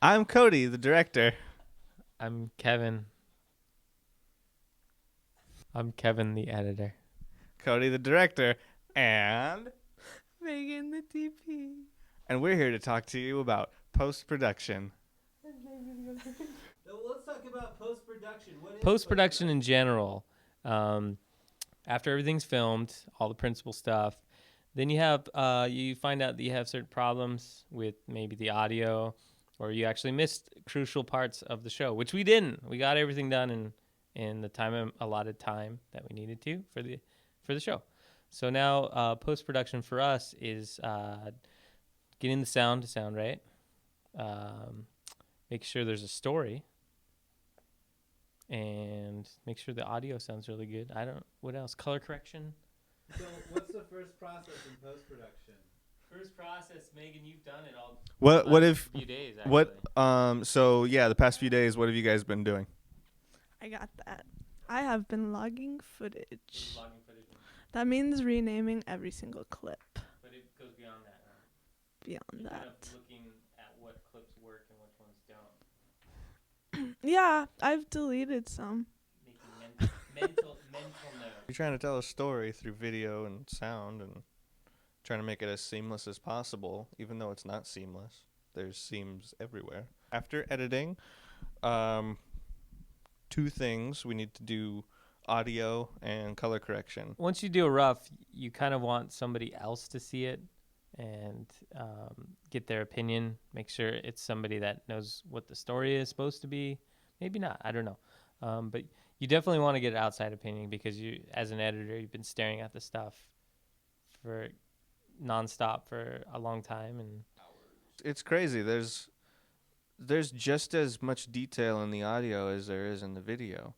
I'm Cody, the director. I'm Kevin. I'm Kevin, the editor. Cody, the director. And Megan, the DP. we're here to talk to you about post-production. Let's talk about post-production. What is Post-production in general. After everything's filmed, all the principal stuff, then you find out that you have certain problems with maybe the audio, or you actually missed crucial parts of the show, which we didn't. We got everything done in the allotted time that we needed to for the show. So now post-production for us is getting the sound to sound right, make sure there's a story, and make sure the audio sounds really good. What else? Color correction. So what's the first process in post-production? First process, Megan, you've done it all. What if few days, actually. the past few days, what have you guys been doing? I got that. I have been logging footage. Logging footage, That means renaming every single clip. but it goes beyond that. Huh? Beyond Kind that. of looking at what clips work and which ones don't. Yeah, I've deleted some. Making mental notes. You're trying to tell a story through video and sound and trying to make it as seamless as possible, even though it's not seamless. There's seams everywhere. After editing, two things. We need to do audio and color correction. Once you do a rough, you kind of want somebody else to see it and get their opinion. Make sure it's somebody that knows what the story is supposed to be. Maybe not. I don't know. But you definitely want to get an outside opinion, because you, as an editor, you've been staring at the stuff for nonstop for a long time, and It's crazy. There's just as much detail in the audio as there is in the video.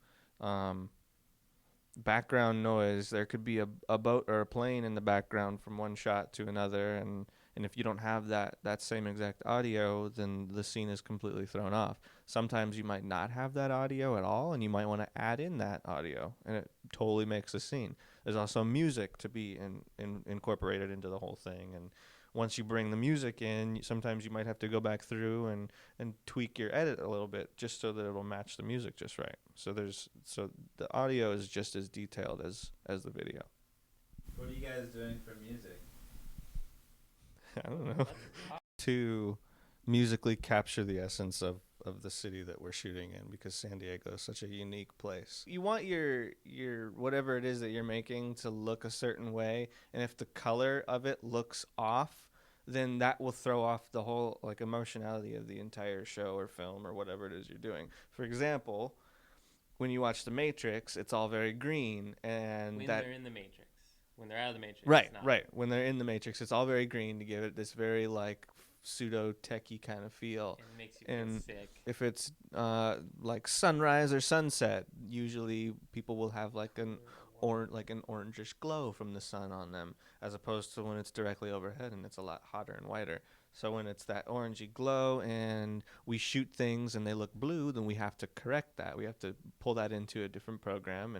Background noise, there could be a boat or a plane in the background from one shot to another, and if you don't have that same exact audio, then the scene is completely thrown off. Sometimes you might not have that audio at all, and you might want to add in that audio, and it totally makes a scene. There's also music to be incorporated into the whole thing, and once you bring the music in, sometimes you might have to go back through and tweak your edit a little bit just so that it'll match the music just right. So the audio is just as detailed as the video. What are you guys doing for music? I don't know. To musically capture the essence of the city that we're shooting in, because San Diego is such a unique place. You want your whatever it is that you're making to look a certain way, and if the color of it looks off, then that will throw off the whole emotionality of the entire show or film or whatever it is you're doing. For example, when you watch The Matrix, it's all very green, and they're in the Matrix. When they're out of the Matrix, right, it's not. right. When they're in the Matrix, it's all very green to give it this very pseudo techie kind of feel. And it makes you feel sick. If it's like sunrise or sunset, usually people will have an orangish glow from the sun on them, as opposed to when it's directly overhead and it's a lot hotter and whiter. So when it's that orangey glow and we shoot things and they look blue, then we have to correct that. We have to pull that into a different program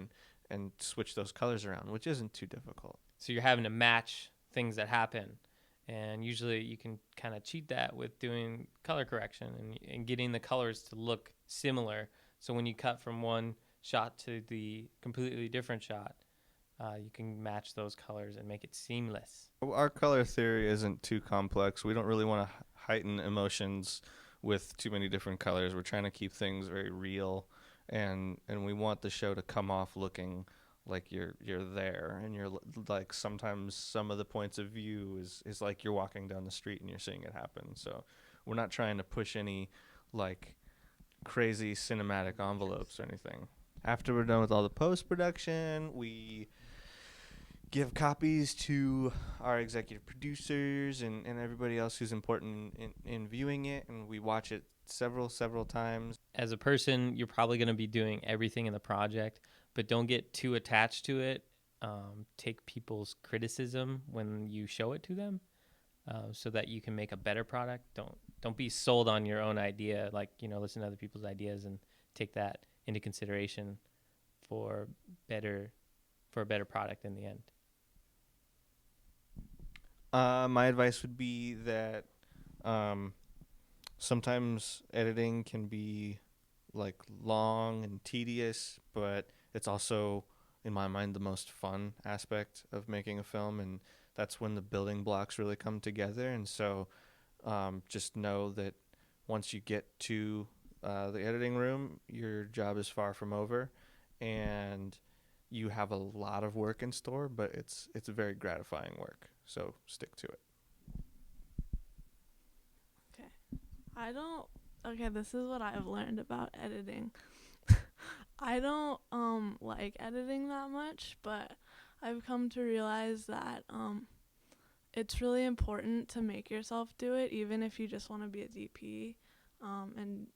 and switch those colors around, which isn't too difficult. So you're having to match things that happen. And usually you can kind of cheat that with doing color correction and getting the colors to look similar. So when you cut from one shot to the completely different shot, you can match those colors and make it seamless. Our color theory isn't too complex. We don't really want to heighten emotions with too many different colors. We're trying to keep things very real, and we want the show to come off looking like you're there, and you're like, sometimes some of the points of view is like you're walking down the street and you're seeing it happen. So we're not trying to push any crazy cinematic envelopes or anything. After we're done with all the post-production, we give copies to our executive producers and everybody else who's important in viewing it, and we watch it several times. As a person, you're probably going to be doing everything in the project, but don't get too attached to it. Take people's criticism when you show it to them, so that you can make a better product. Don't be sold on your own idea. Listen to other people's ideas and take that into consideration for a better product in the end. My advice would be that sometimes editing can be like long and tedious, but it's also, in my mind, the most fun aspect of making a film, and that's when the building blocks really come together. And so, just know that once you get to the editing room, your job is far from over, and you have a lot of work in store, but it's very gratifying work. So stick to it. I don't. Okay, this is what I've learned about editing. I don't like editing that much, but I've come to realize that it's really important to make yourself do it, even if you just want to be a DP. And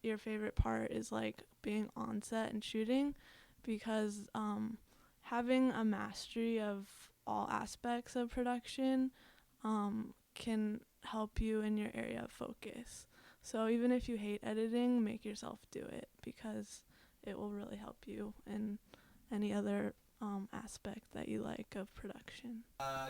your favorite part is like being on set and shooting, because having a mastery of all aspects of production can help you in your area of focus. So even if you hate editing, make yourself do it, because it will really help you in any other aspect that you like of production.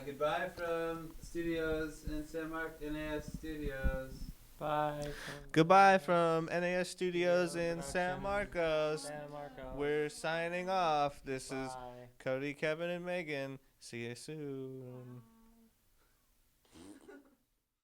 Goodbye from studios in San Marcos, NAS Studios. Bye. Goodbye from NAS Studios in San Marcos. San Marcos. We're signing off. This is Bye. Cody, Kevin, and Megan. See you soon.